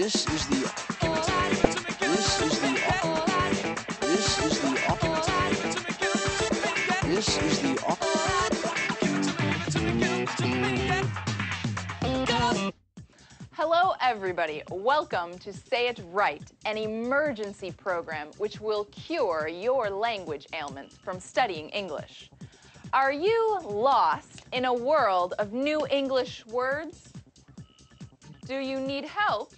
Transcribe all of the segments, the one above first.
This is the this is the this is the this is the Hello everybody, welcome to Say It Right, an emergency program which will cure your language ailments from studying English. Are you lost in a world of new English words? Do you need help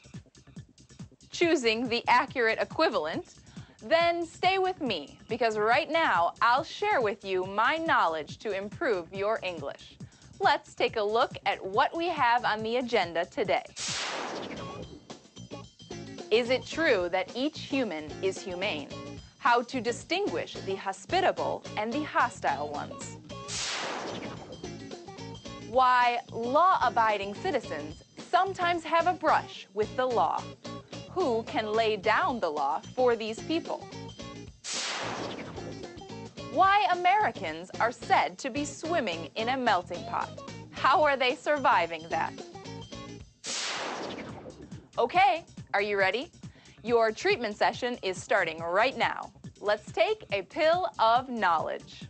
choosing the accurate equivalent? Then stay with me, because right now I'll share with you my knowledge to improve your English. Let's take a look at what we have on the agenda today. Is it true that each human is humane? How to distinguish the hospitable and the hostile ones. Why law-abiding citizens sometimes have a brush with the law. Who can lay down the law for these people? Why Americans are said to be swimming in a melting pot. How are they surviving that? Okay, are you ready? Your treatment session is starting right now. Let's take a pill of knowledge.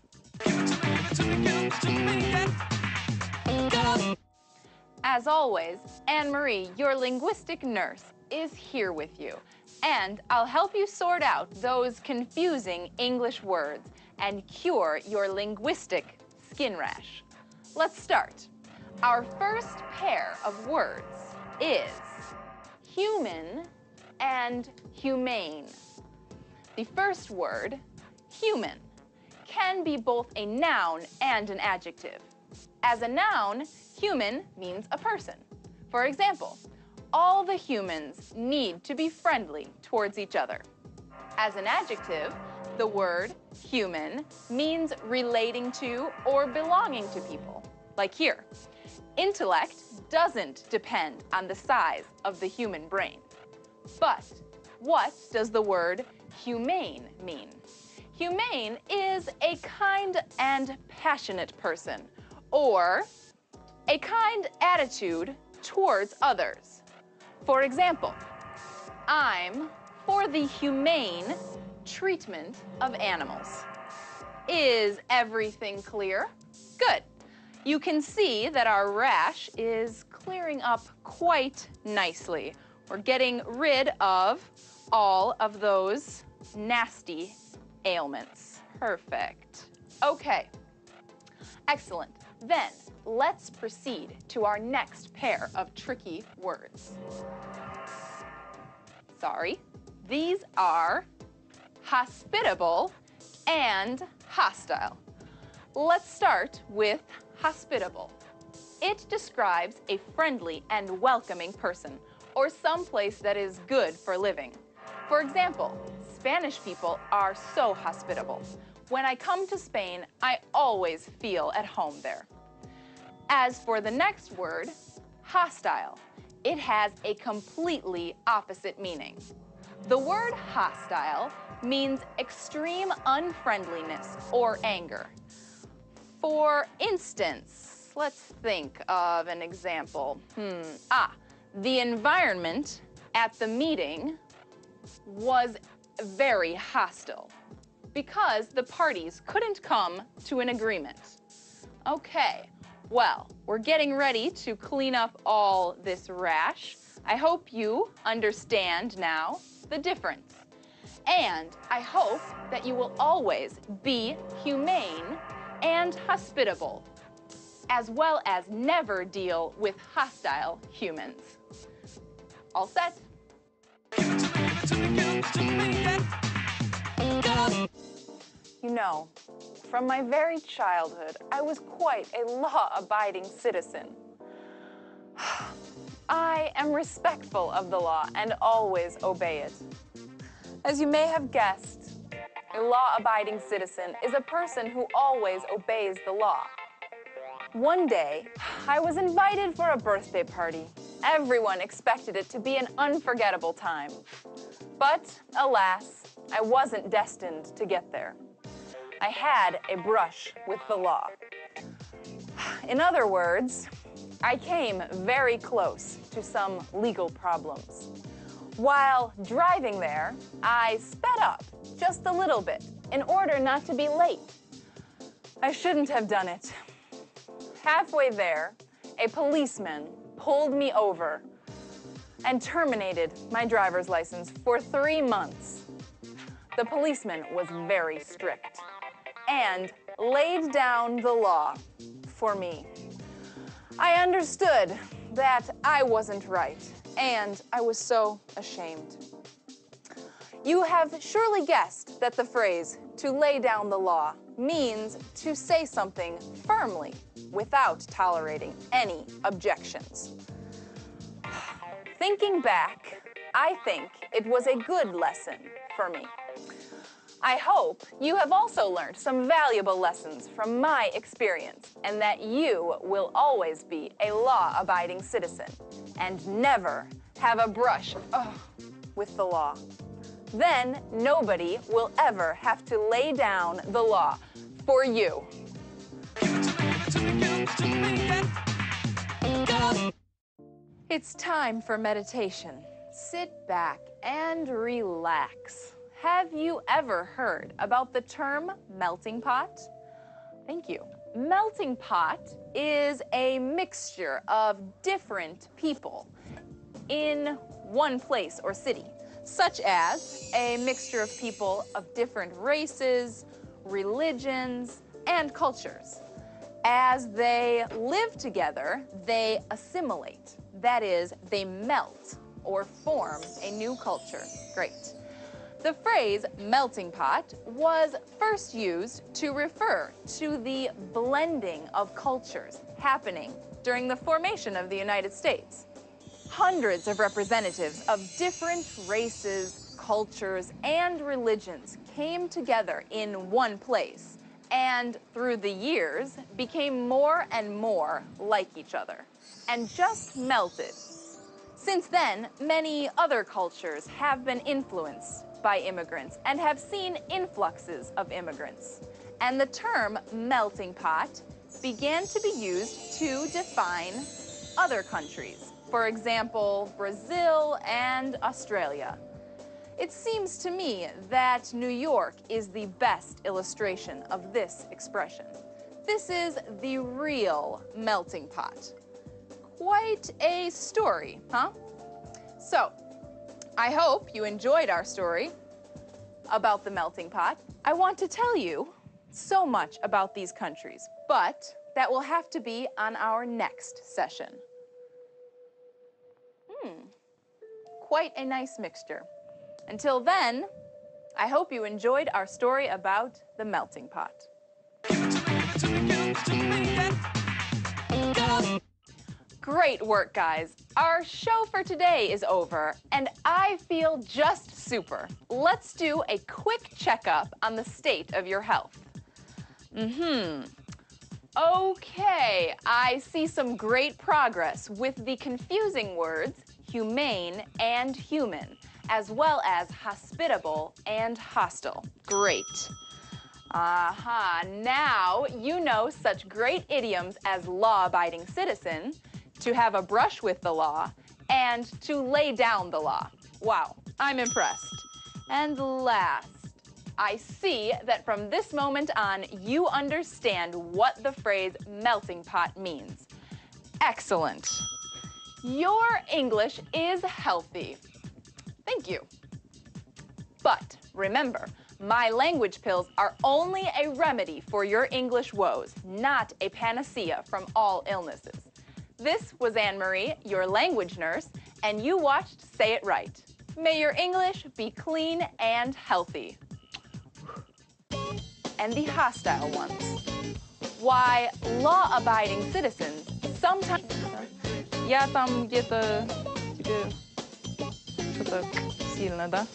As always, Anne-Marie, your linguistic nurse, is here with you, and I'll help you sort out those confusing English words and cure your linguistic skin rash. Let's start. Our first pair of words is human and humane. The first word, human, can be both a noun and an adjective. As a noun, human means a person. For example, all the humans need to be friendly towards each other. As an adjective, the word human means relating to or belonging to people. Like here, intellect doesn't depend on the size of the human brain. But what does the word humane mean? Humane is a kind and passionate person, or a kind attitude towards others. For example, I'm for the humane treatment of animals. Is everything clear? Good. You can see that our rash is clearing up quite nicely. We're getting rid of all of those nasty ailments. Perfect. Okay. Excellent. Then, let's proceed to our next pair of tricky words. Sorry. These are hospitable and hostile. Let's start with hospitable. It describes a friendly and welcoming person, or someplace that is good for living. For example, Spanish people are so hospitable. When I come to Spain, I always feel at home there. As for the next word, hostile, it has a completely opposite meaning. The word hostile means extreme unfriendliness or anger. For instance, let's think of an example. The environment at the meeting was very hostile because the parties couldn't come to an agreement. Okay, well, we're getting ready to clean up all this rash. I hope you understand now the difference. And I hope that you will always be humane and hospitable, as well as never deal with hostile humans. All set? You know, from my very childhood, I was quite a law-abiding citizen. I am respectful of the law and always obey it. As you may have guessed, a law-abiding citizen is a person who always obeys the law. One day, I was invited for a birthday party. Everyone expected it to be an unforgettable time. But, alas, I wasn't destined to get there. I had a brush with the law. In other words, I came very close to some legal problems. While driving there, I sped up just a little bit in order not to be late. I shouldn't have done it. Halfway there, a policeman pulled me over and terminated my driver's license for 3 months. The policeman was very strict and laid down the law for me. I understood that I wasn't right, and I was so ashamed. You have surely guessed that the phrase, to lay down the law, means to say something firmly without tolerating any objections. Thinking back, I think it was a good lesson for me. I hope you have also learned some valuable lessons from my experience and that you will always be a law-abiding citizen and never have a brush with the law. Then nobody will ever have to lay down the law for you. It's time for meditation. Sit back and relax. Have you ever heard about the term melting pot? Thank you. Melting pot is a mixture of different people in one place or city, such as a mixture of people of different races, religions, and cultures. As they live together, they assimilate. That is, they melt or form a new culture. Great. The phrase melting pot was first used to refer to the blending of cultures happening during the formation of the United States. Hundreds of representatives of different races, cultures, and religions came together in one place and through the years became more and more like each other and just melted. Since then, many other cultures have been influenced by immigrants and have seen influxes of immigrants. And the term melting pot began to be used to define other countries. For example, Brazil and Australia. It seems to me that New York is the best illustration of this expression. This is the real melting pot. Quite a story, huh? So, I hope you enjoyed our story about the melting pot. I want to tell you so much about these countries, but that will have to be on our next session. Quite a nice mixture. Until then, I hope you enjoyed our story about the melting pot. Great work, guys. Our show for today is over, and I feel just super. Let's do a quick checkup on the state of your health. Okay, I see some great progress with the confusing words humane and human, as well as hospitable and hostile. Great. Now you know such great idioms as law-abiding citizen, to have a brush with the law, and to lay down the law. Wow, I'm impressed. And last, I see that from this moment on, you understand what the phrase melting pot means. Excellent. Your English is healthy. Thank you. But remember, my language pills are only a remedy for your English woes, not a panacea from all illnesses. This was Anne-Marie, your language nurse, and you watched Say It Right. May your English be clean and healthy. And the hostile ones. Why law-abiding citizens sometimes... Я там где-то что-то сильно, да?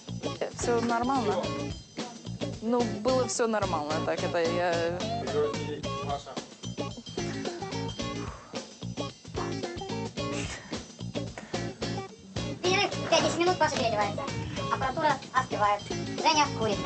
Все нормально? Ну, было все нормально, так это я... Перерыв 5-10 минут, Паша переодевается. Аппаратура остывает. Женя курит.